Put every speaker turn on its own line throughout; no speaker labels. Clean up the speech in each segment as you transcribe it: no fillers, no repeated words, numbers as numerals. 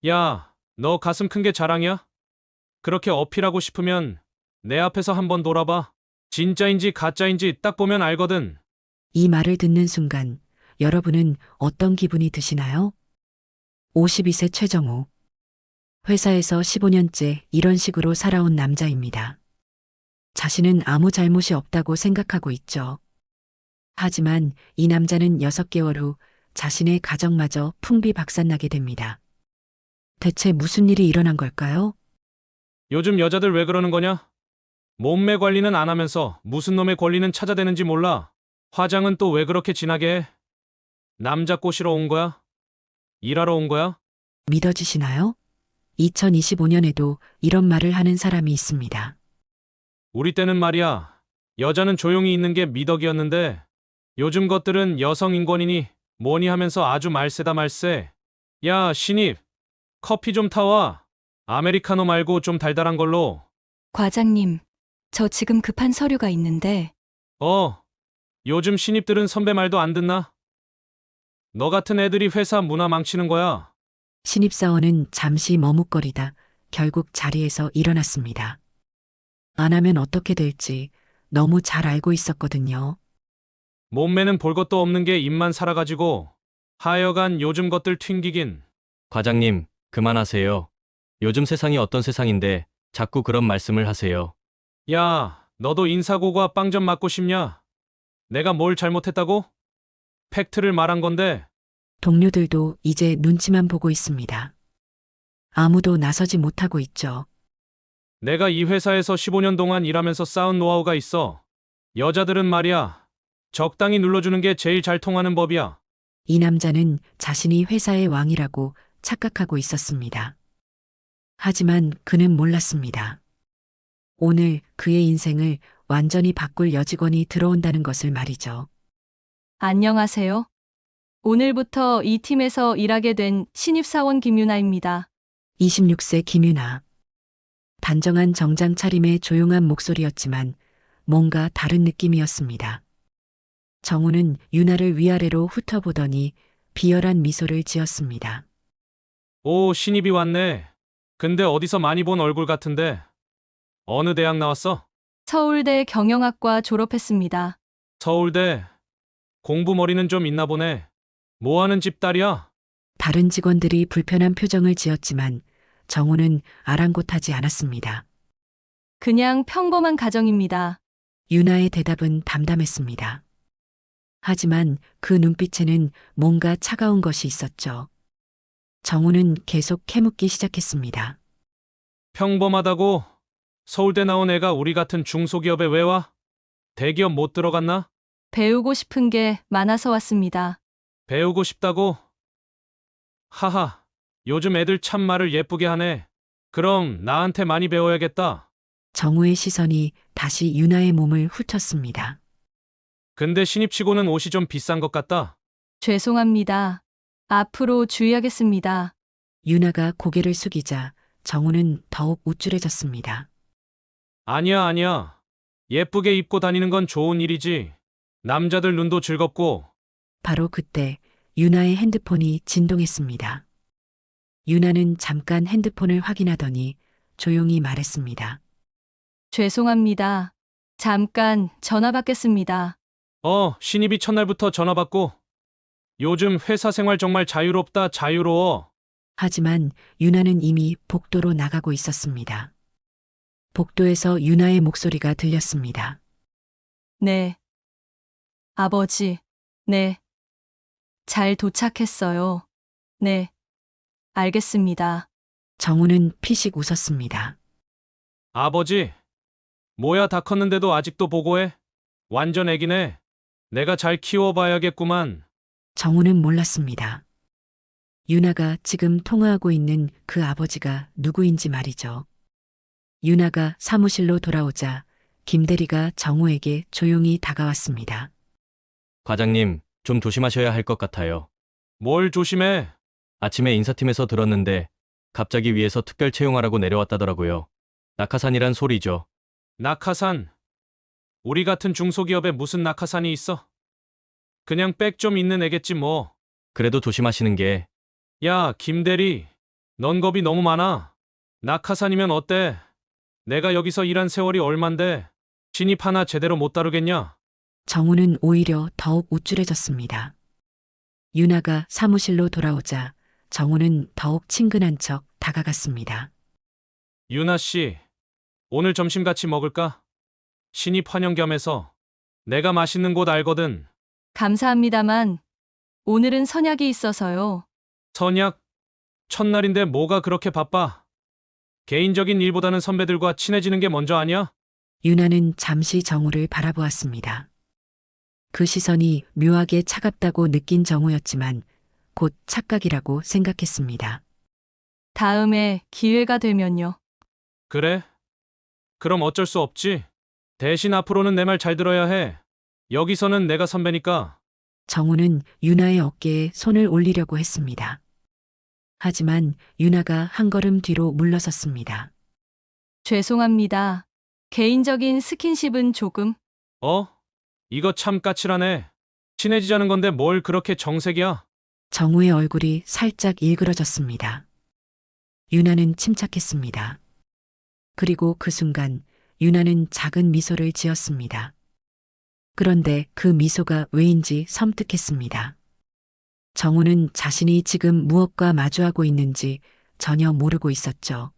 야, 너 가슴 큰 게 자랑이야? 그렇게 어필하고 싶으면 내 앞에서 한번 돌아봐. 진짜인지 가짜인지 딱 보면 알거든.
이 말을 듣는 순간 여러분은 어떤 기분이 드시나요? 52세 최정호. 회사에서 15년째 이런 식으로 살아온 남자입니다. 자신은 아무 잘못이 없다고 생각하고 있죠. 하지만 이 남자는 6개월 후 자신의 가정마저 풍비박산나게 됩니다. 대체 무슨 일이 일어난 걸까요?
요즘 여자들 왜 그러는 거냐? 몸매 관리는 안 하면서 무슨 놈의 권리는 찾아대는지 몰라. 화장은 또 왜 그렇게 진하게 해? 남자 꼬시러 온 거야? 일하러 온 거야?
믿어지시나요? 2025년에도 이런 말을 하는 사람이 있습니다.
우리 때는 말이야. 여자는 조용히 있는 게 미덕이었는데 요즘 것들은 여성 인권이니 뭐니 하면서 아주 말세다 말세. 야, 신입. 커피 좀 타와. 아메리카노 말고 좀 달달한 걸로.
과장님, 저 지금 급한 서류가 있는데,
요즘 신입들은 선배 말도 안 듣나? 너 같은 애들이 회사 문화 망치는 거야.
신입사원은 잠시 머뭇거리다 결국 자리에서 일어났습니다. 안 하면 어떻게 될지 너무 잘 알고 있었거든요.
몸매는 볼 것도 없는 게 입만 살아가지고. 하여간 요즘 것들 튕기긴.
과장님, 그만하세요. 요즘 세상이 어떤 세상인데 자꾸 그런 말씀을 하세요.
야, 너도 인사고과 빵 좀 맞고 싶냐? 내가 뭘 잘못했다고? 팩트를 말한 건데.
동료들도 이제 눈치만 보고 있습니다. 아무도 나서지 못하고 있죠.
내가 이 회사에서 15년 동안 일하면서 쌓은 노하우가 있어. 여자들은 말이야. 적당히 눌러주는 게 제일 잘 통하는 법이야.
이 남자는 자신이 회사의 왕이라고 착각하고 있었습니다. 하지만 그는 몰랐습니다. 오늘 그의 인생을 완전히 바꿀 여직원이 들어온다는 것을 말이죠.
안녕하세요. 오늘부터 이 팀에서 일하게 된 신입사원 김유나입니다.
26세 김유나. 단정한 정장 차림의 조용한 목소리였지만 뭔가 다른 느낌이었습니다. 정우는 유나를 위아래로 훑어보더니 비열한 미소를 지었습니다.
오, 신입이 왔네. 근데 어디서 많이 본 얼굴 같은데. 어느 대학 나왔어?
서울대 경영학과 졸업했습니다.
서울대. 공부머리는 좀 있나 보네. 뭐 하는 집 딸이야?
다른 직원들이 불편한 표정을 지었지만 정우는 아랑곳하지 않았습니다.
그냥 평범한 가정입니다.
유나의 대답은 담담했습니다. 하지만 그 눈빛에는 뭔가 차가운 것이 있었죠. 정우는 계속 캐묻기 시작했습니다.
평범하다고? 서울대 나온 애가 우리 같은 중소기업에 왜 와? 대기업 못 들어갔나?
배우고 싶은 게 많아서 왔습니다.
배우고 싶다고? 하하, 요즘 애들 참 말을 예쁘게 하네. 그럼 나한테 많이 배워야겠다.
정우의 시선이 다시 유나의 몸을 훑었습니다.
근데 신입치고는 옷이 좀 비싼 것 같다.
죄송합니다. 앞으로 주의하겠습니다.
유나가 고개를 숙이자 정우는 더욱 우쭐해졌습니다.
아니야, 아니야. 예쁘게 입고 다니는 건 좋은 일이지. 남자들 눈도 즐겁고.
바로 그때 유나의 핸드폰이 진동했습니다. 유나는 잠깐 핸드폰을 확인하더니 조용히 말했습니다.
죄송합니다. 잠깐 전화 받겠습니다.
신입이 첫날부터 전화 받고. 요즘 회사 생활 정말 자유롭다, 자유로워.
하지만 유나는 이미 복도로 나가고 있었습니다. 복도에서 유나의 목소리가 들렸습니다.
네. 아버지, 네. 잘 도착했어요. 네. 알겠습니다.
정우는 피식 웃었습니다.
아버지, 뭐야 다 컸는데도 아직도 보고해? 완전 애기네. 내가 잘 키워봐야겠구만.
정우는 몰랐습니다. 유나가 지금 통화하고 있는 그 아버지가 누구인지 말이죠. 유나가 사무실로 돌아오자 김대리가 정우에게 조용히 다가왔습니다.
과장님, 좀 조심하셔야 할 것 같아요.
뭘 조심해.
아침에 인사팀에서 들었는데 갑자기 위에서 특별 채용하라고 내려왔다더라고요. 낙하산이란 소리죠.
낙하산. 우리 같은 중소기업에 무슨 낙하산이 있어? 그냥 백 좀 있는 애겠지 뭐.
그래도 조심하시는 게
야, 김대리. 넌 겁이 너무 많아. 낙하산이면 어때? 내가 여기서 일한 세월이 얼만데 신입 하나 제대로 못 다루겠냐?
정우는 오히려 더욱 우쭐해졌습니다. 유나가 사무실로 돌아오자 정우는 더욱 친근한 척 다가갔습니다.
유나 씨, 오늘 점심 같이 먹을까? 신입 환영 겸해서 내가 맛있는 곳 알거든.
감사합니다만 오늘은 선약이 있어서요.
선약, 첫날인데 뭐가 그렇게 바빠? 개인적인 일보다는 선배들과 친해지는 게 먼저 아니야?
유나는 잠시 정우를 바라보았습니다. 그 시선이 묘하게 차갑다고 느낀 정우였지만 곧 착각이라고 생각했습니다.
다음에 기회가 되면요.
그래? 그럼 어쩔 수 없지. 대신 앞으로는 내 말 잘 들어야 해. 여기서는 내가 선배니까.
정우는 유나의 어깨에 손을 올리려고 했습니다. 하지만 유나가 한 걸음 뒤로 물러섰습니다.
죄송합니다. 개인적인 스킨십은 조금.
어? 이거 참 까칠하네. 친해지자는 건데 뭘 그렇게 정색이야?
정우의 얼굴이 살짝 일그러졌습니다. 유나는 침착했습니다. 그리고 그 순간 유나는 작은 미소를 지었습니다. 그런데 그 미소가 왜인지 섬뜩했습니다. 정우는 자신이 지금 무엇과 마주하고 있는지 전혀 모르고 있었죠.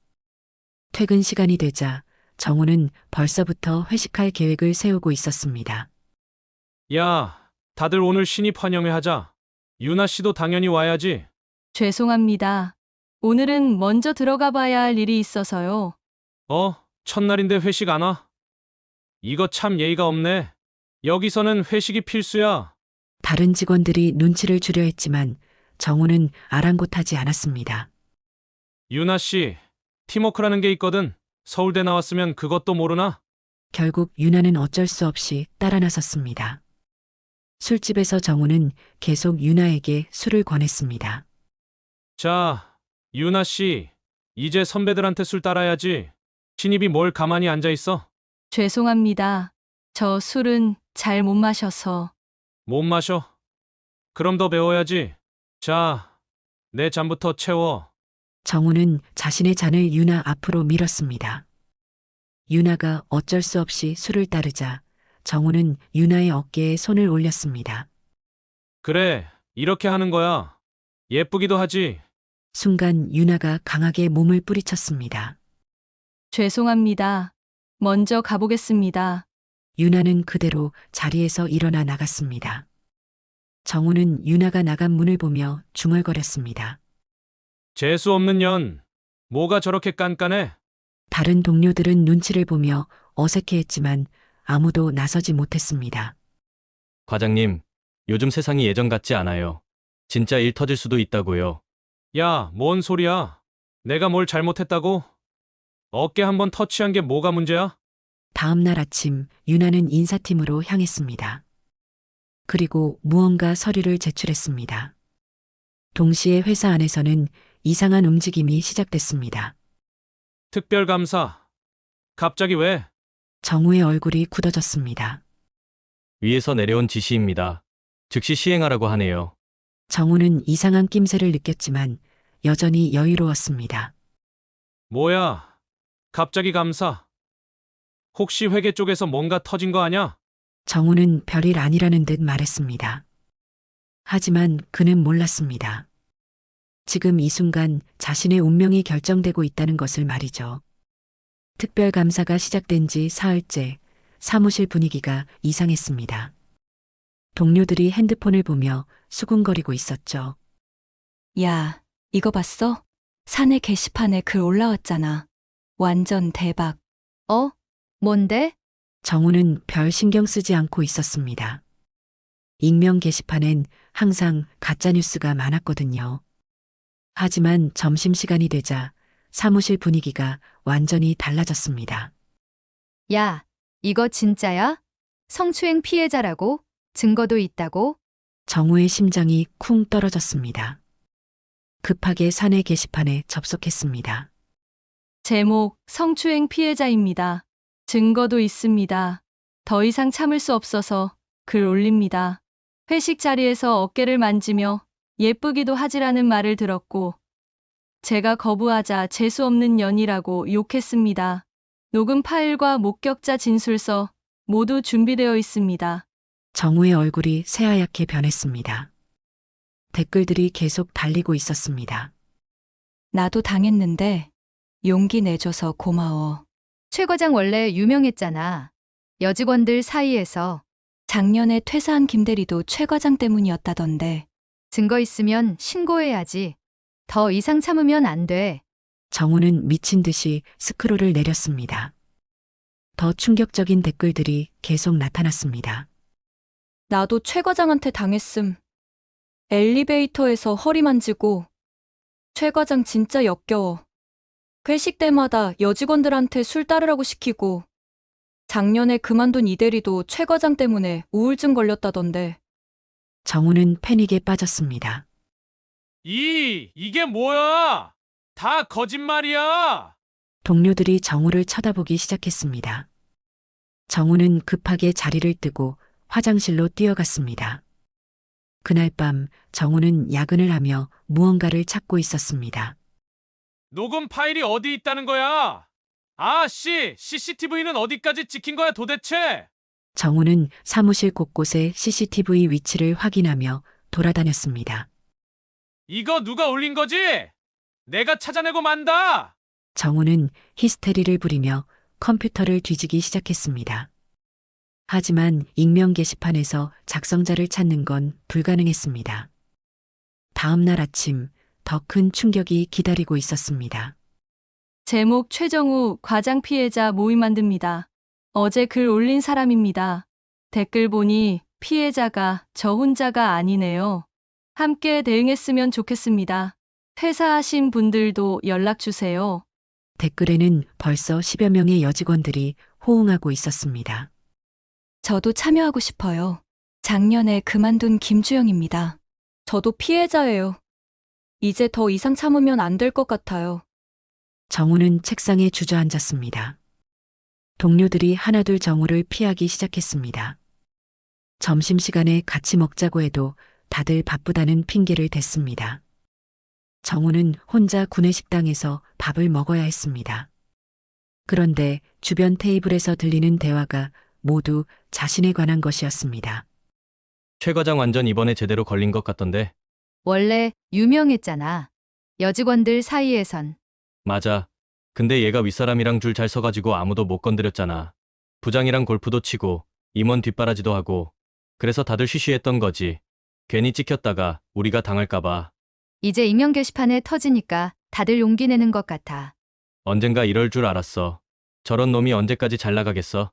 퇴근 시간이 되자 정우는 벌써부터 회식할 계획을 세우고 있었습니다.
야, 다들 오늘 신입 환영회 하자. 유나 씨도 당연히 와야지.
죄송합니다. 오늘은 먼저 들어가 봐야 할 일이 있어서요.
첫날인데 회식 안 와? 이거 참 예의가 없네. 여기서는 회식이 필수야.
다른 직원들이 눈치를 주려 했지만 정우는 아랑곳하지 않았습니다.
유나 씨, 팀워크라는 게 있거든. 서울대 나왔으면 그것도 모르나?
결국 유나는 어쩔 수 없이 따라 나섰습니다. 술집에서 정우는 계속 유나에게 술을 권했습니다.
자, 유나 씨, 이제 선배들한테 술 따라야지. 신입이 뭘 가만히 앉아 있어?
죄송합니다. 저 술은 잘 못 마셔서.
못 마셔. 그럼 더 배워야지. 자, 내 잔부터 채워.
정우는 자신의 잔을 유나 앞으로 밀었습니다. 유나가 어쩔 수 없이 술을 따르자 정우는 유나의 어깨에 손을 올렸습니다.
그래, 이렇게 하는 거야. 예쁘기도 하지.
순간 유나가 강하게 몸을 뿌리쳤습니다.
죄송합니다. 먼저 가보겠습니다.
유나는 그대로 자리에서 일어나 나갔습니다. 정우는 유나가 나간 문을 보며 중얼거렸습니다.
재수 없는 년. 뭐가 저렇게 깐깐해?
다른 동료들은 눈치를 보며 어색해했지만 아무도 나서지 못했습니다.
과장님, 요즘 세상이 예전 같지 않아요. 진짜 일 터질 수도 있다고요.
야, 뭔 소리야? 내가 뭘 잘못했다고? 어깨 한번 터치한 게 뭐가 문제야?
다음 날 아침 유나는 인사팀으로 향했습니다. 그리고 무언가 서류를 제출했습니다. 동시에 회사 안에서는 이상한 움직임이 시작됐습니다.
특별감사. 갑자기 왜?
정우의 얼굴이 굳어졌습니다.
위에서 내려온 지시입니다. 즉시 시행하라고 하네요.
정우는 이상한 낌새를 느꼈지만 여전히 여유로웠습니다.
뭐야? 갑자기 감사. 혹시 회계 쪽에서 뭔가 터진 거 아냐?
정우는 별일 아니라는 듯 말했습니다. 하지만 그는 몰랐습니다. 지금 이 순간 자신의 운명이 결정되고 있다는 것을 말이죠. 특별감사가 시작된 지 사흘째 사무실 분위기가 이상했습니다. 동료들이 핸드폰을 보며 수군거리고 있었죠.
야, 이거 봤어? 사내 게시판에 글 올라왔잖아. 완전 대박. 뭔데?
정우는 별 신경 쓰지 않고 있었습니다. 익명 게시판엔 항상 가짜뉴스가 많았거든요. 하지만 점심시간이 되자 사무실 분위기가 완전히 달라졌습니다.
야, 이거 진짜야? 성추행 피해자라고? 증거도 있다고?
정우의 심장이 쿵 떨어졌습니다. 급하게 사내 게시판에 접속했습니다.
제목, 성추행 피해자입니다. 증거도 있습니다. 더 이상 참을 수 없어서 글 올립니다. 회식 자리에서 어깨를 만지며 예쁘기도 하지라는 말을 들었고 제가 거부하자 재수없는 년이라고 욕했습니다. 녹음 파일과 목격자 진술서 모두 준비되어 있습니다.
정우의 얼굴이 새하얗게 변했습니다. 댓글들이 계속 달리고 있었습니다.
나도 당했는데 용기 내줘서 고마워.
최 과장 원래 유명했잖아. 여직원들 사이에서.
작년에 퇴사한 김대리도 최 과장 때문이었다던데.
증거 있으면 신고해야지. 더 이상 참으면 안 돼.
정우는 미친 듯이 스크롤을 내렸습니다. 더 충격적인 댓글들이 계속 나타났습니다.
나도 최 과장한테 당했음. 엘리베이터에서 허리 만지고. 최 과장 진짜 역겨워. 회식 때마다 여직원들한테 술 따르라고 시키고. 작년에 그만둔 이대리도 최 과장 때문에 우울증 걸렸다던데.
정우는 패닉에 빠졌습니다.
이게 뭐야? 다 거짓말이야!
동료들이 정우를 쳐다보기 시작했습니다. 정우는 급하게 자리를 뜨고 화장실로 뛰어갔습니다. 그날 밤 정우는 야근을 하며 무언가를 찾고 있었습니다.
녹음 파일이 어디 있다는 거야? CCTV는 어디까지 찍힌 거야 도대체?
정우는 사무실 곳곳에 CCTV 위치를 확인하며 돌아다녔습니다.
이거 누가 올린 거지? 내가 찾아내고 만다!
정우는 히스테리를 부리며 컴퓨터를 뒤지기 시작했습니다. 하지만 익명 게시판에서 작성자를 찾는 건 불가능했습니다. 다음 날 아침 더 큰 충격이 기다리고 있었습니다.
제목 최정우 과장 피해자 모의 만듭니다. 어제 글 올린 사람입니다. 댓글 보니 피해자가 저 혼자가 아니네요. 함께 대응했으면 좋겠습니다. 퇴사하신 분들도 연락 주세요.
댓글에는 벌써 10여 명의 여직원들이 호응하고 있었습니다.
저도 참여하고 싶어요. 작년에 그만둔 김주영입니다. 저도 피해자예요. 이제 더 이상 참으면 안 될 것 같아요.
정우는 책상에 주저앉았습니다. 동료들이 하나둘 정우를 피하기 시작했습니다. 점심시간에 같이 먹자고 해도 다들 바쁘다는 핑계를 댔습니다. 정우는 혼자 구내식당에서 밥을 먹어야 했습니다. 그런데 주변 테이블에서 들리는 대화가 모두 자신에 관한 것이었습니다.
최 과장 완전 이번에 제대로 걸린 것 같던데.
원래 유명했잖아. 여직원들 사이에선.
맞아. 근데 얘가 윗사람이랑 줄 잘 서가지고 아무도 못 건드렸잖아. 부장이랑 골프도 치고 임원 뒷바라지도 하고. 그래서 다들 쉬쉬했던 거지. 괜히 찍혔다가 우리가 당할까봐.
이제 익명 게시판에 터지니까 다들 용기 내는 것 같아.
언젠가 이럴 줄 알았어. 저런 놈이 언제까지 잘 나가겠어?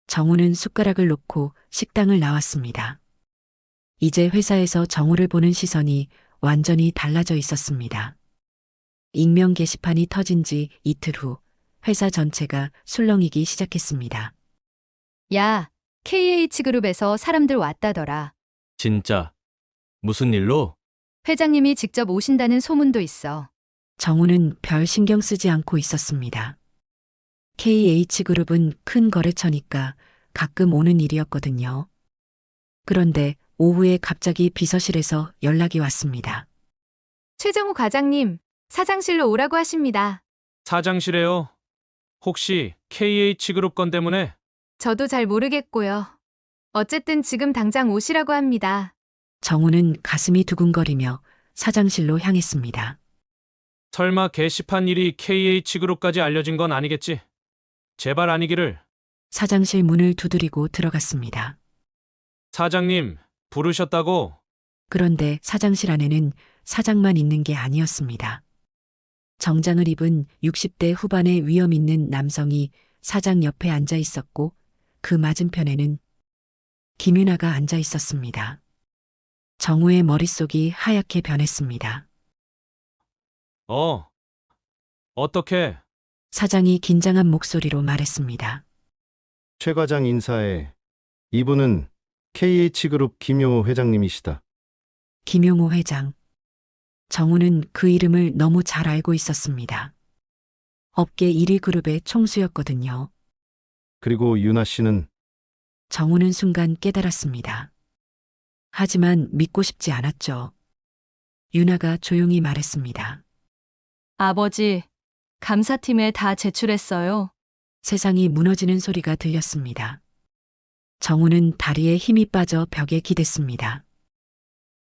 정우는 숟가락을 놓고 식당을 나왔습니다. 이제 회사에서 정우를 보는 시선이 완전히 달라져 있었습니다. 익명 게시판이 터진 지 이틀 후 회사 전체가 술렁이기 시작했습니다.
야, KH그룹에서 사람들 왔다더라.
진짜. 무슨 일로?
회장님이 직접 오신다는 소문도 있어.
정우는 별 신경 쓰지 않고 있었습니다. KH그룹은 큰 거래처니까 가끔 오는 일이었거든요. 그런데 오후에 갑자기 비서실에서 연락이 왔습니다.
최정우 과장님, 사장실로 오라고 하십니다.
사장실에요. 혹시 KH그룹 건 때문에?
저도 잘 모르겠고요. 어쨌든 지금 당장 오시라고 합니다.
정우는 가슴이 두근거리며 사장실로 향했습니다.
설마 게시판 일이 KH그룹까지 알려진 건 아니겠지? 제발 아니기를.
사장실 문을 두드리고 들어갔습니다.
사장님, 부르셨다고?
그런데 사장실 안에는 사장만 있는 게 아니었습니다. 정장을 입은 60대 후반의 위험 있는 남성이 사장 옆에 앉아 있었고 그 맞은편에는 김윤아가 앉아 있었습니다. 정우의 머릿속이 하얗게 변했습니다.
어떻게?
사장이 긴장한 목소리로 말했습니다.
최 과장 인사해. 이분은 KH그룹 김용호 회장님이시다.
김용호 회장. 정우는 그 이름을 너무 잘 알고 있었습니다. 업계 1위 그룹의 총수였거든요.
그리고 윤아 씨는
정우는 순간 깨달았습니다. 하지만 믿고 싶지 않았죠. 윤아가 조용히 말했습니다.
아버지, 감사팀에 다 제출했어요.
세상이 무너지는 소리가 들렸습니다. 정우는 다리에 힘이 빠져 벽에 기댔습니다.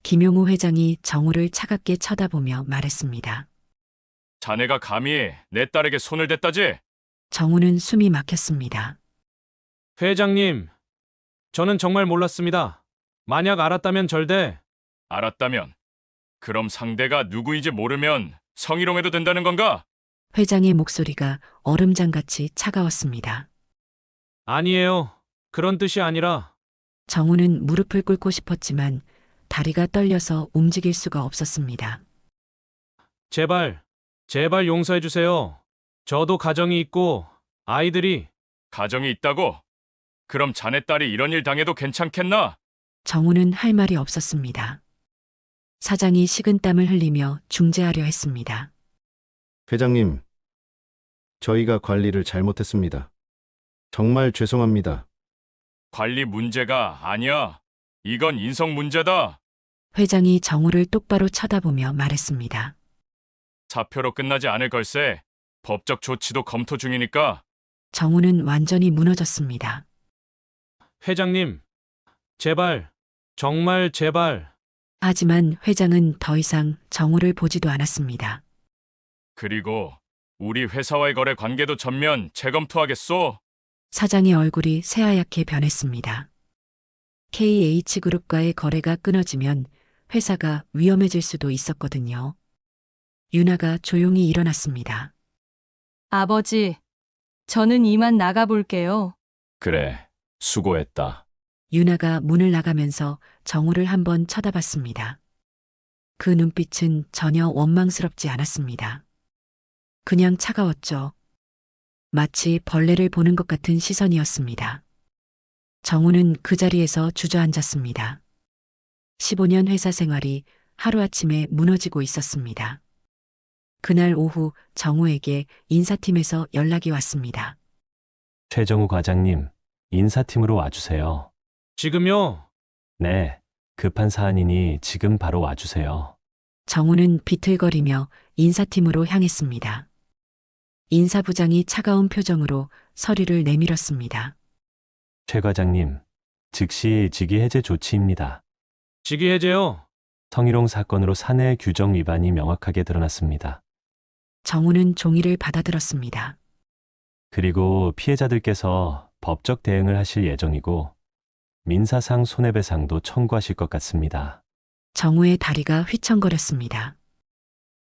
김용우 회장이 정우를 차갑게 쳐다보며 말했습니다.
자네가 감히 내 딸에게 손을 댔다지?
정우는 숨이 막혔습니다.
회장님, 저는 정말 몰랐습니다. 만약 알았다면 절대.
알았다면 그럼 상대가 누구인지 모르면 성희롱해도 된다는 건가?
회장의 목소리가 얼음장같이 차가웠습니다.
아니에요. 그런 뜻이 아니라.
정우는 무릎을 꿇고 싶었지만 다리가 떨려서 움직일 수가 없었습니다.
제발, 제발 용서해 주세요. 저도 가정이 있고 아이들이.
가정이 있다고? 그럼 자네 딸이 이런 일 당해도 괜찮겠나?
정우는 할 말이 없었습니다. 사장이 식은땀을 흘리며 중재하려 했습니다.
회장님, 저희가 관리를 잘못했습니다. 정말 죄송합니다.
관리 문제가 아니야. 이건 인성 문제다.
회장이 정우를 똑바로 쳐다보며 말했습니다.
사표로 끝나지 않을 걸세. 법적 조치도 검토 중이니까.
정우는 완전히 무너졌습니다.
회장님, 제발, 정말 제발.
하지만 회장은 더 이상 정우를 보지도 않았습니다.
그리고 우리 회사와의 거래 관계도 전면 재검토하겠소.
사장의 얼굴이 새하얗게 변했습니다. KH그룹과의 거래가 끊어지면 회사가 위험해질 수도 있었거든요. 유나가 조용히 일어났습니다.
아버지, 저는 이만 나가볼게요.
그래, 수고했다.
유나가 문을 나가면서 정우를 한번 쳐다봤습니다. 그 눈빛은 전혀 원망스럽지 않았습니다. 그냥 차가웠죠. 마치 벌레를 보는 것 같은 시선이었습니다. 정우는 그 자리에서 주저앉았습니다. 15년 회사 생활이 하루아침에 무너지고 있었습니다. 그날 오후 정우에게 인사팀에서 연락이 왔습니다.
최정우 과장님, 인사팀으로 와주세요.
지금요?
네, 급한 사안이니 지금 바로 와주세요.
정우는 비틀거리며 인사팀으로 향했습니다. 인사부장이 차가운 표정으로 서류를 내밀었습니다.
최 과장님, 즉시 직위 해제 조치입니다.
직위 해제요?
성희롱 사건으로 사내 규정 위반이 명확하게 드러났습니다.
정우는 종이를 받아들었습니다.
그리고 피해자들께서 법적 대응을 하실 예정이고 민사상 손해배상도 청구하실 것 같습니다.
정우의 다리가 휘청거렸습니다.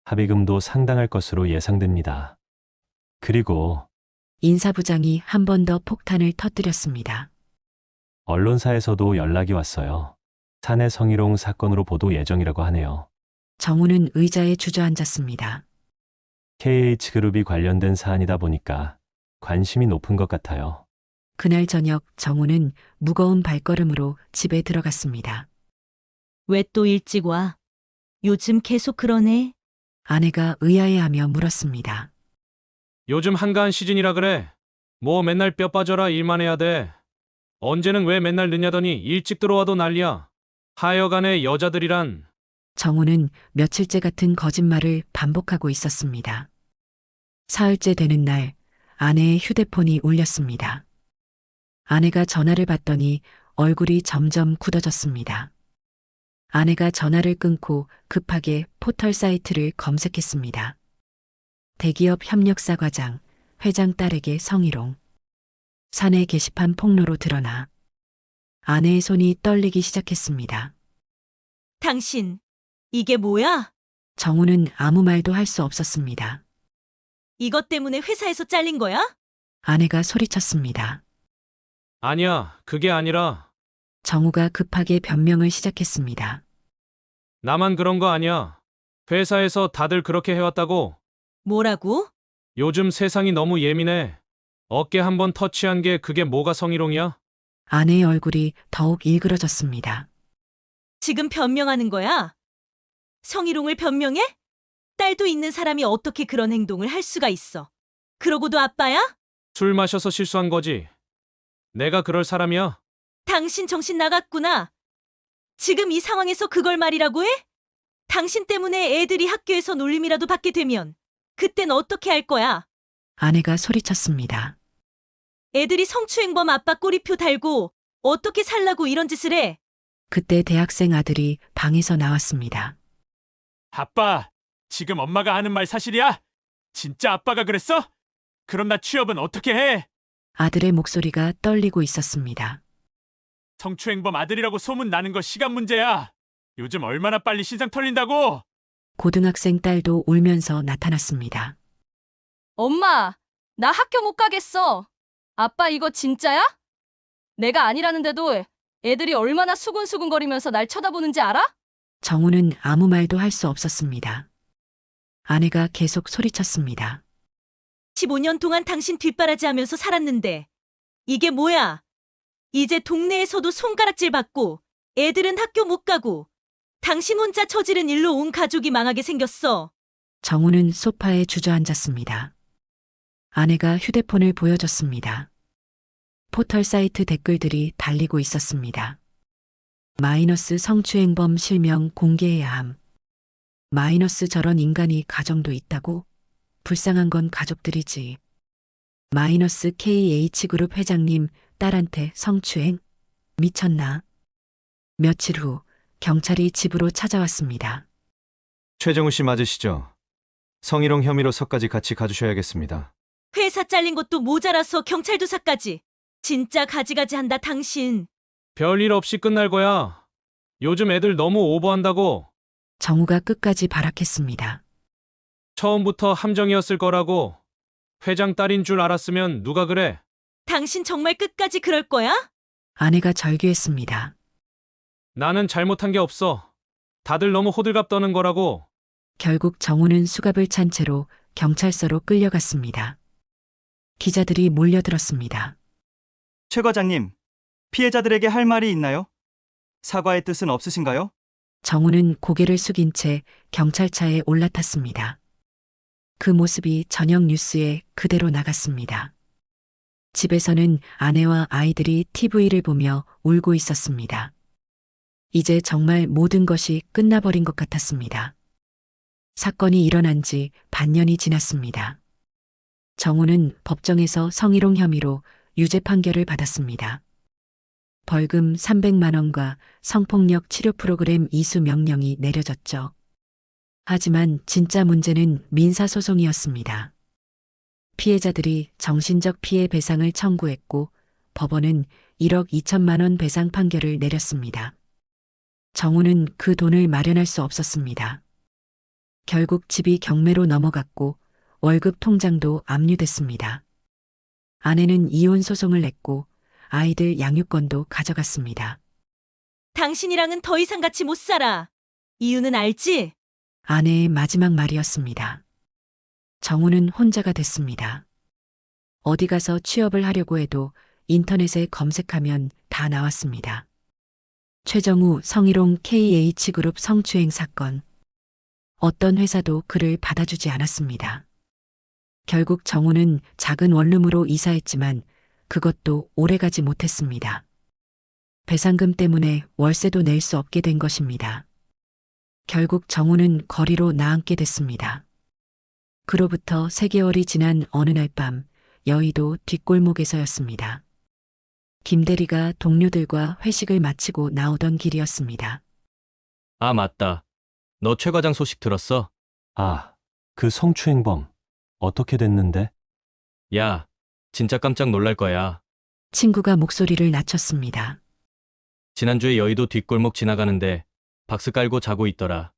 합의금도 상당할 것으로 예상됩니다. 그리고
인사부장이 한 번 더 폭탄을 터뜨렸습니다.
언론사에서도 연락이 왔어요. 사내 성희롱 사건으로 보도 예정이라고 하네요.
정우는 의자에 주저앉았습니다.
KH그룹이 관련된 사안이다 보니까 관심이 높은 것 같아요.
그날 저녁 정우는 무거운 발걸음으로 집에 들어갔습니다.
왜 또 일찍 와? 요즘 계속 그러네.
아내가 의아해하며 물었습니다.
요즘 한가한 시즌이라 그래. 뭐 맨날 뼈 빠져라 일만 해야 돼. 언제는 왜 맨날 늦냐더니 일찍 들어와도 난리야. 하여간에 여자들이란.
정우는 며칠째 같은 거짓말을 반복하고 있었습니다. 사흘째 되는 날 아내의 휴대폰이 울렸습니다. 아내가 전화를 받더니 얼굴이 점점 굳어졌습니다. 아내가 전화를 끊고 급하게 포털 사이트를 검색했습니다. 대기업 협력사 과장, 회장 딸에게 성희롱. 사내 게시판 폭로로 드러나 아내의 손이 떨리기 시작했습니다.
당신, 이게 뭐야?
정우는 아무 말도 할 수 없었습니다.
이것 때문에 회사에서 잘린 거야?
아내가 소리쳤습니다.
아니야, 그게 아니라.
정우가 급하게 변명을 시작했습니다.
나만 그런 거 아니야. 회사에서 다들 그렇게 해왔다고.
뭐라고?
요즘 세상이 너무 예민해. 어깨 한번 터치한 게 그게 뭐가 성희롱이야?
아내의 얼굴이 더욱 일그러졌습니다.
지금 변명하는 거야? 성희롱을 변명해? 딸도 있는 사람이 어떻게 그런 행동을 할 수가 있어? 그러고도 아빠야?
술 마셔서 실수한 거지. 내가 그럴 사람이야?
당신 정신 나갔구나. 지금 이 상황에서 그걸 말이라고 해? 당신 때문에 애들이 학교에서 놀림이라도 받게 되면 그땐 어떻게 할 거야?
아내가 소리쳤습니다.
애들이 성추행범 아빠 꼬리표 달고 어떻게 살라고 이런 짓을 해?
그때 대학생 아들이 방에서 나왔습니다.
아빠, 지금 엄마가 하는 말 사실이야? 진짜 아빠가 그랬어? 그럼 나 취업은 어떻게 해?
아들의 목소리가 떨리고 있었습니다.
성추행범 아들이라고 소문 나는 거 시간 문제야. 요즘 얼마나 빨리 신상 털린다고?
고등학생 딸도 울면서 나타났습니다.
엄마, 나 학교 못 가겠어. 아빠 이거 진짜야? 내가 아니라는데도 애들이 얼마나 수근수근거리면서 날 쳐다보는지 알아?
정우는 아무 말도 할 수 없었습니다. 아내가 계속 소리쳤습니다.
15년 동안 당신 뒷바라지 하면서 살았는데 이게 뭐야? 이제 동네에서도 손가락질 받고 애들은 학교 못 가고 당신 혼자 저지른 일로 온 가족이 망하게 생겼어.
정우는 소파에 주저앉았습니다. 아내가 휴대폰을 보여줬습니다. 포털 사이트 댓글들이 달리고 있었습니다. 마이너스 성추행범 실명 공개해야 함. 마이너스 저런 인간이 가정도 있다고? 불쌍한 건 가족들이지. 마이너스 KH그룹 회장님 딸한테 성추행? 미쳤나? 며칠 후 경찰이 집으로 찾아왔습니다.
최정우 씨 맞으시죠? 성희롱 혐의로 서까지 같이 가주셔야겠습니다.
회사 잘린 것도 모자라서 경찰 조사까지. 진짜 가지가지한다 당신.
별일 없이 끝날 거야. 요즘 애들 너무 오버한다고.
정우가 끝까지 발악했습니다.
처음부터 함정이었을 거라고. 회장 딸인 줄 알았으면 누가 그래?
당신 정말 끝까지 그럴 거야?
아내가 절규했습니다.
나는 잘못한 게 없어. 다들 너무 호들갑 떠는 거라고.
결국 정우는 수갑을 찬 채로 경찰서로 끌려갔습니다. 기자들이 몰려들었습니다.
최 과장님, 피해자들에게 할 말이 있나요? 사과의 뜻은 없으신가요?
정우는 고개를 숙인 채 경찰차에 올라탔습니다. 그 모습이 저녁 뉴스에 그대로 나갔습니다. 집에서는 아내와 아이들이 TV를 보며 울고 있었습니다. 이제 정말 모든 것이 끝나버린 것 같았습니다. 사건이 일어난 지 반년이 지났습니다. 정우는 법정에서 성희롱 혐의로 유죄 판결을 받았습니다. 벌금 300만 원과 성폭력 치료 프로그램 이수 명령이 내려졌죠. 하지만 진짜 문제는 민사소송이었습니다. 피해자들이 정신적 피해 배상을 청구했고 법원은 1억 2천만 원 배상 판결을 내렸습니다. 정우는 그 돈을 마련할 수 없었습니다. 결국 집이 경매로 넘어갔고 월급 통장도 압류됐습니다. 아내는 이혼 소송을 냈고 아이들 양육권도 가져갔습니다.
당신이랑은 더 이상 같이 못 살아. 이유는 알지?
아내의 마지막 말이었습니다. 정우는 혼자가 됐습니다. 어디 가서 취업을 하려고 해도 인터넷에 검색하면 다 나왔습니다. 최정우 성희롱 KH그룹 성추행 사건. 어떤 회사도 그를 받아주지 않았습니다. 결국 정우는 작은 원룸으로 이사했지만 그것도 오래가지 못했습니다. 배상금 때문에 월세도 낼 수 없게 된 것입니다. 결국 정우는 거리로 나앉게 됐습니다. 그로부터 3개월이 지난 어느 날 밤 여의도 뒷골목에서였습니다. 김대리가 동료들과 회식을 마치고 나오던 길이었습니다.
아, 맞다. 너 최 과장 소식 들었어?
아, 그 성추행범. 어떻게 됐는데?
야, 진짜 깜짝 놀랄 거야.
친구가 목소리를 낮췄습니다.
지난주에 여의도 뒷골목 지나가는데 박스 깔고 자고 있더라.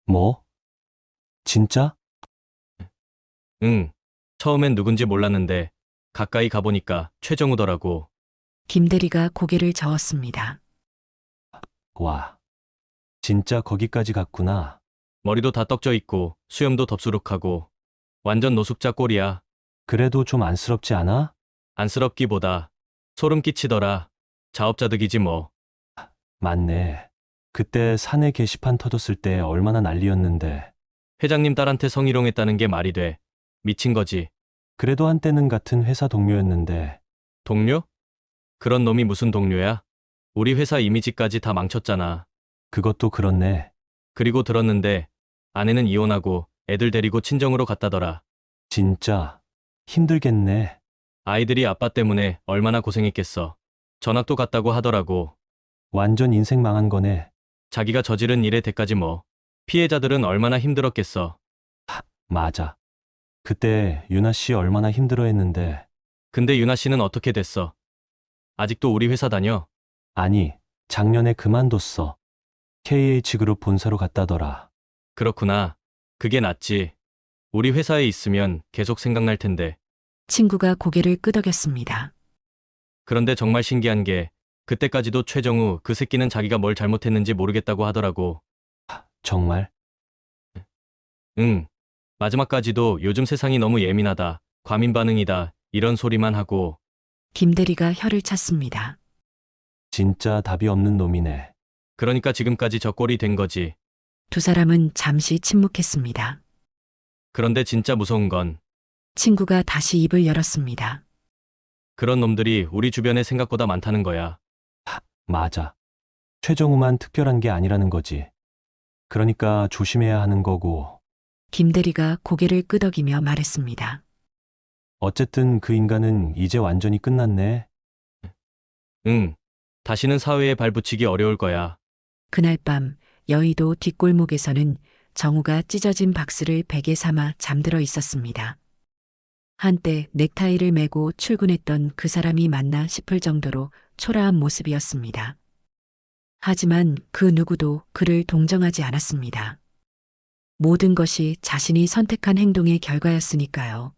뭐? 진짜?
응. 처음엔 누군지 몰랐는데 가까이 가보니까 최정우더라고.
김대리가 고개를 저었습니다.
와. 진짜 거기까지 갔구나.
머리도 다 떡져 있고 수염도 덥수룩하고 완전 노숙자 꼴이야.
그래도 좀 안쓰럽지 않아?
안쓰럽기보다 소름 끼치더라. 자업자득이지 뭐.
맞네. 그때 사내 게시판 터졌을 때 얼마나 난리였는데.
회장님 딸한테 성희롱했다는 게 말이 돼. 미친 거지.
그래도 한때는 같은 회사 동료였는데.
동료? 그런 놈이 무슨 동료야? 우리 회사 이미지까지 다 망쳤잖아.
그것도 그렇네.
그리고 들었는데 아내는 이혼하고 애들 데리고 친정으로 갔다더라.
진짜 힘들겠네.
아이들이 아빠 때문에 얼마나 고생했겠어. 전학도 갔다고 하더라고.
완전 인생 망한 거네.
자기가 저지른 일의 대가지 뭐. 피해자들은 얼마나 힘들었겠어.
맞아. 그때 유나 씨 얼마나 힘들어 했는데.
근데 유나 씨는 어떻게 됐어? 아직도 우리 회사 다녀?
아니, 작년에 그만뒀어. KH그룹 본사로 갔다더라.
그렇구나. 그게 낫지. 우리 회사에 있으면 계속 생각날 텐데.
친구가 고개를 끄덕였습니다.
그런데 정말 신기한 게 그때까지도 최정우 그 새끼는 자기가 뭘 잘못했는지 모르겠다고 하더라고.
정말?
응. 마지막까지도 요즘 세상이 너무 예민하다. 과민 반응이다. 이런 소리만 하고.
김대리가 혀를 찼습니다.
진짜 답이 없는 놈이네.
그러니까 지금까지 저 꼴이 된 거지.
두 사람은 잠시 침묵했습니다.
그런데 진짜 무서운 건
친구가 다시 입을 열었습니다.
그런 놈들이 우리 주변에 생각보다 많다는 거야.
맞아. 최정우만 특별한 게 아니라는 거지. 그러니까 조심해야 하는 거고.
김대리가 고개를 끄덕이며 말했습니다.
어쨌든 그 인간은 이제 완전히 끝났네.
응. 다시는 사회에 발붙이기 어려울 거야.
그날 밤 여의도 뒷골목에서는 정우가 찢어진 박스를 베개 삼아 잠들어 있었습니다. 한때 넥타이를 메고 출근했던 그 사람이 맞나 싶을 정도로 초라한 모습이었습니다. 하지만 그 누구도 그를 동정하지 않았습니다. 모든 것이 자신이 선택한 행동의 결과였으니까요.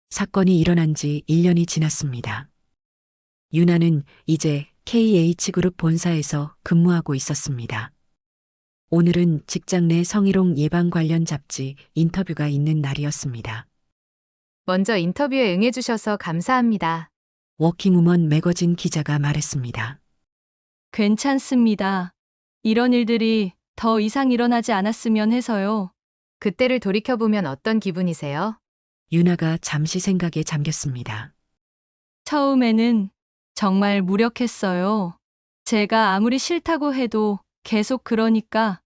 사건이 일어난 지 1년이 지났습니다. 유나는 이제 KH그룹 본사에서 근무하고 있었습니다. 오늘은 직장 내 성희롱 예방 관련 잡지 인터뷰가 있는 날이었습니다.
먼저 인터뷰에 응해주셔서 감사합니다.
워킹우먼 매거진 기자가 말했습니다.
괜찮습니다. 이런 일들이 더 이상 일어나지 않았으면 해서요.
그때를 돌이켜보면 어떤 기분이세요?
유나가 잠시 생각에 잠겼습니다.
처음에는 정말 무력했어요. 제가 아무리 싫다고 해도 계속 그러니까.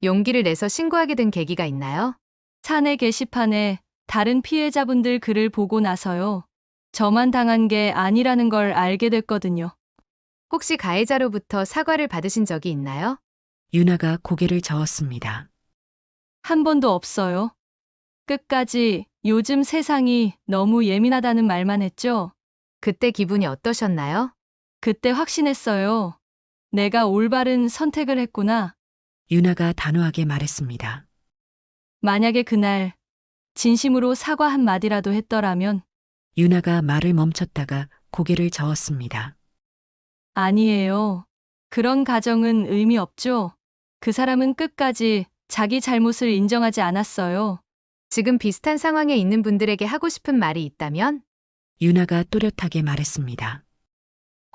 용기를 내서 신고하게 된 계기가 있나요?
사내 게시판에 다른 피해자분들 글을 보고 나서요. 저만 당한 게 아니라는 걸 알게 됐거든요.
혹시 가해자로부터 사과를 받으신 적이 있나요?
유나가 고개를 저었습니다.
한 번도 없어요. 끝까지 요즘 세상이 너무 예민하다는 말만 했죠.
그때 기분이 어떠셨나요?
그때 확신했어요. 내가 올바른 선택을 했구나.
유나가 단호하게 말했습니다.
만약에 그날 진심으로 사과 한마디라도 했더라면.
유나가 말을 멈췄다가 고개를 저었습니다.
아니에요. 그런 가정은 의미 없죠. 그 사람은 끝까지 자기 잘못을 인정하지 않았어요.
지금 비슷한 상황에 있는 분들에게 하고 싶은 말이 있다면?
유나가 또렷하게 말했습니다.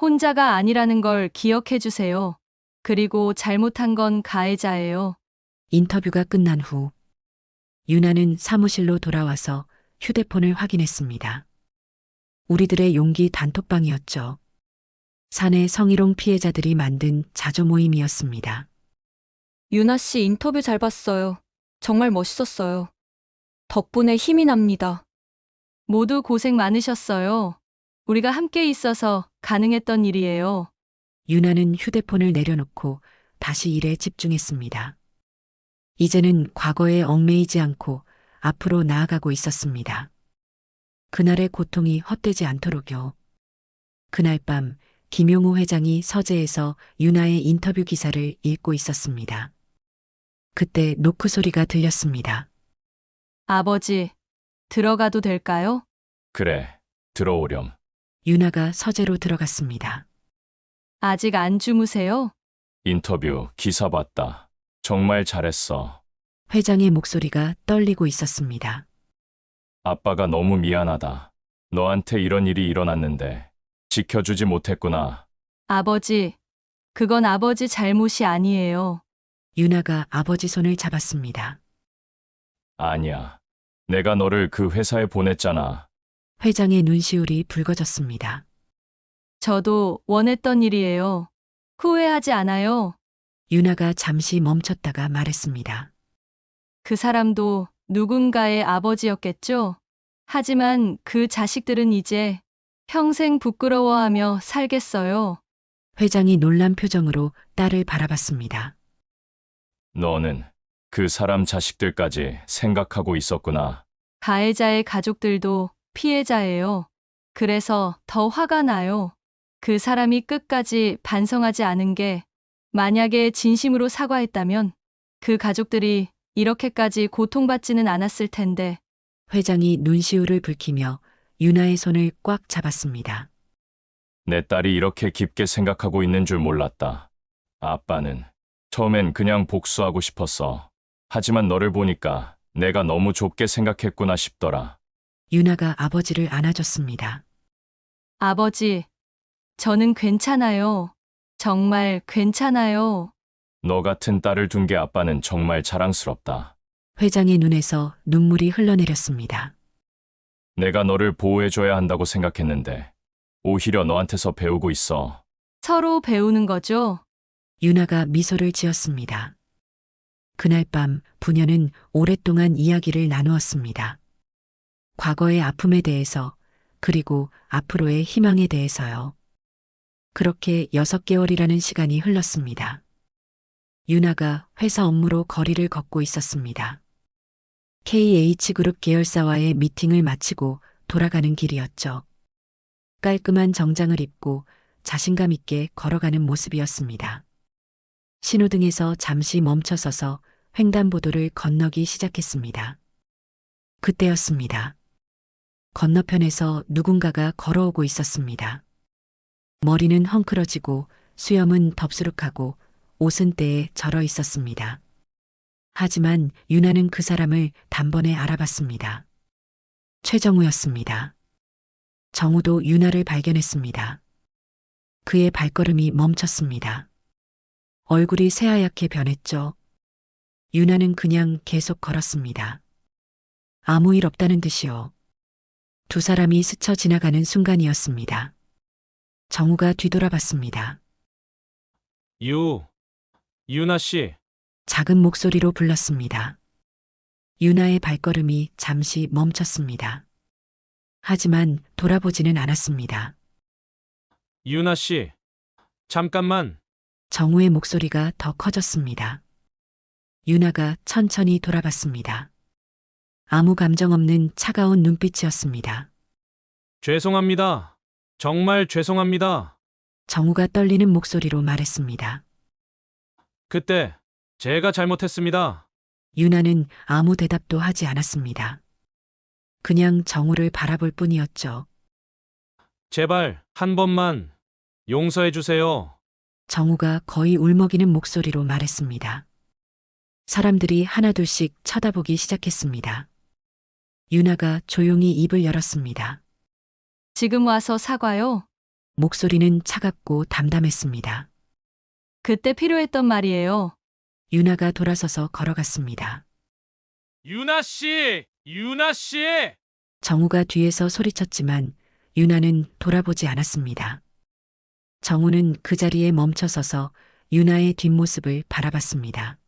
혼자가 아니라는 걸 기억해 주세요. 그리고 잘못한 건 가해자예요.
인터뷰가 끝난 후 유나는 사무실로 돌아와서 휴대폰을 확인했습니다. 우리들의 용기 단톡방이었죠. 사내 성희롱 피해자들이 만든 자조 모임이었습니다.
유나 씨 인터뷰 잘 봤어요. 정말 멋있었어요. 덕분에 힘이 납니다.
모두 고생 많으셨어요. 우리가 함께 있어서 가능했던 일이에요.
유나는 휴대폰을 내려놓고 다시 일에 집중했습니다. 이제는 과거에 얽매이지 않고 앞으로 나아가고 있었습니다. 그날의 고통이 헛되지 않도록요. 그날 밤 김용우 회장이 서재에서 유나의 인터뷰 기사를 읽고 있었습니다. 그때 노크 소리가 들렸습니다.
아버지, 들어가도 될까요?
그래, 들어오렴.
유나가 서재로 들어갔습니다.
아직 안 주무세요?
인터뷰 기사 봤다. 정말 잘했어.
회장의 목소리가 떨리고 있었습니다.
아빠가 너무 미안하다. 너한테 이런 일이 일어났는데 지켜주지 못했구나.
아버지, 그건 아버지 잘못이 아니에요.
유나가 아버지 손을 잡았습니다.
아니야. 내가 너를 그 회사에 보냈잖아.
회장의 눈시울이 붉어졌습니다.
저도 원했던 일이에요. 후회하지 않아요.
유나가 잠시 멈췄다가 말했습니다.
그 사람도 누군가의 아버지였겠죠? 하지만 그 자식들은 이제 평생 부끄러워하며 살겠어요.
회장이 놀란 표정으로 딸을 바라봤습니다.
너는 그 사람 자식들까지 생각하고 있었구나.
가해자의 가족들도 피해자예요. 그래서 더 화가 나요. 그 사람이 끝까지 반성하지 않은 게 만약에 진심으로 사과했다면 그 가족들이 이렇게까지 고통받지는 않았을 텐데.
회장이 눈시울을 붉히며 유나의 손을 꽉 잡았습니다.
내 딸이 이렇게 깊게 생각하고 있는 줄 몰랐다. 아빠는 처음엔 그냥 복수하고 싶었어. 하지만 너를 보니까 내가 너무 좁게 생각했구나 싶더라.
유나가 아버지를 안아줬습니다.
아버지, 저는 괜찮아요. 정말 괜찮아요.
너 같은 딸을 둔 게 아빠는 정말 자랑스럽다.
회장의 눈에서 눈물이 흘러내렸습니다.
내가 너를 보호해줘야 한다고 생각했는데 오히려 너한테서 배우고 있어.
서로 배우는 거죠?
유나가 미소를 지었습니다. 그날 밤 부녀는 오랫동안 이야기를 나누었습니다. 과거의 아픔에 대해서, 그리고 앞으로의 희망에 대해서요. 그렇게 6개월이라는 시간이 흘렀습니다. 유나가 회사 업무로 거리를 걷고 있었습니다. KH그룹 계열사와의 미팅을 마치고 돌아가는 길이었죠. 깔끔한 정장을 입고 자신감 있게 걸어가는 모습이었습니다. 신호등에서 잠시 멈춰서서 횡단보도를 건너기 시작했습니다. 그때였습니다. 건너편에서 누군가가 걸어오고 있었습니다. 머리는 헝클어지고 수염은 덥수룩하고 옷은 때에 절어 있었습니다. 하지만 유나는 그 사람을 단번에 알아봤습니다. 최정우였습니다. 정우도 유나를 발견했습니다. 그의 발걸음이 멈췄습니다. 얼굴이 새하얗게 변했죠. 유나는 그냥 계속 걸었습니다. 아무 일 없다는 듯이요. 두 사람이 스쳐 지나가는 순간이었습니다. 정우가 뒤돌아봤습니다.
유나 씨.
작은 목소리로 불렀습니다. 유나의 발걸음이 잠시 멈췄습니다. 하지만 돌아보지는 않았습니다.
유나 씨. 잠깐만.
정우의 목소리가 더 커졌습니다. 유나가 천천히 돌아봤습니다. 아무 감정 없는 차가운 눈빛이었습니다.
죄송합니다. 정말 죄송합니다.
정우가 떨리는 목소리로 말했습니다.
그때 제가 잘못했습니다.
유나는 아무 대답도 하지 않았습니다. 그냥 정우를 바라볼 뿐이었죠.
제발 한 번만 용서해 주세요.
정우가 거의 울먹이는 목소리로 말했습니다. 사람들이 하나둘씩 쳐다보기 시작했습니다. 유나가 조용히 입을 열었습니다.
지금 와서 사과요?
목소리는 차갑고 담담했습니다.
그때 필요했던 말이에요.
유나가 돌아서서 걸어갔습니다.
유나 씨! 유나 씨!
정우가 뒤에서 소리쳤지만 유나는 돌아보지 않았습니다. 정우는 그 자리에 멈춰서서 유나의 뒷모습을 바라봤습니다.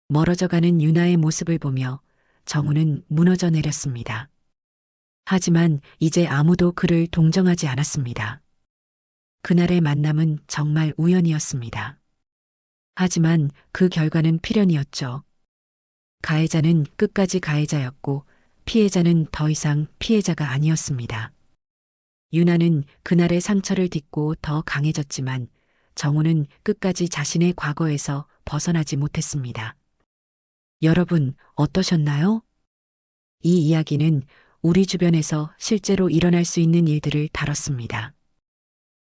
멀어져가는 유나의 모습을 보며 정우는 무너져 내렸습니다. 하지만 이제 아무도 그를 동정하지 않았습니다. 그날의 만남은 정말 우연이었습니다. 하지만 그 결과는 필연이었죠. 가해자는 끝까지 가해자였고 피해자는 더 이상 피해자가 아니었습니다. 유나는 그날의 상처를 딛고 더 강해졌지만 정우는 끝까지 자신의 과거에서 벗어나지 못했습니다. 여러분, 어떠셨나요? 이 이야기는 우리 주변에서 실제로 일어날 수 있는 일들을 다뤘습니다.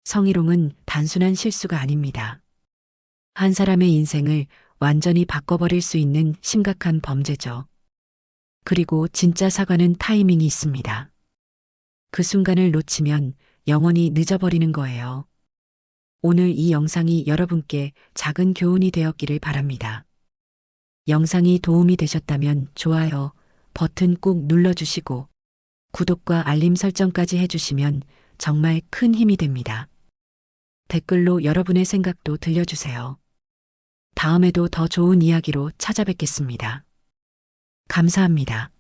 성희롱은 단순한 실수가 아닙니다. 한 사람의 인생을 완전히 바꿔버릴 수 있는 심각한 범죄죠. 그리고 진짜 사과는 타이밍이 있습니다. 그 순간을 놓치면 영원히 늦어버리는 거예요. 오늘 이 영상이 여러분께 작은 교훈이 되었기를 바랍니다. 영상이 도움이 되셨다면 좋아요 버튼 꾹 눌러주시고 구독과 알림 설정까지 해주시면 정말 큰 힘이 됩니다. 댓글로 여러분의 생각도 들려주세요. 다음에도 더 좋은 이야기로 찾아뵙겠습니다. 감사합니다.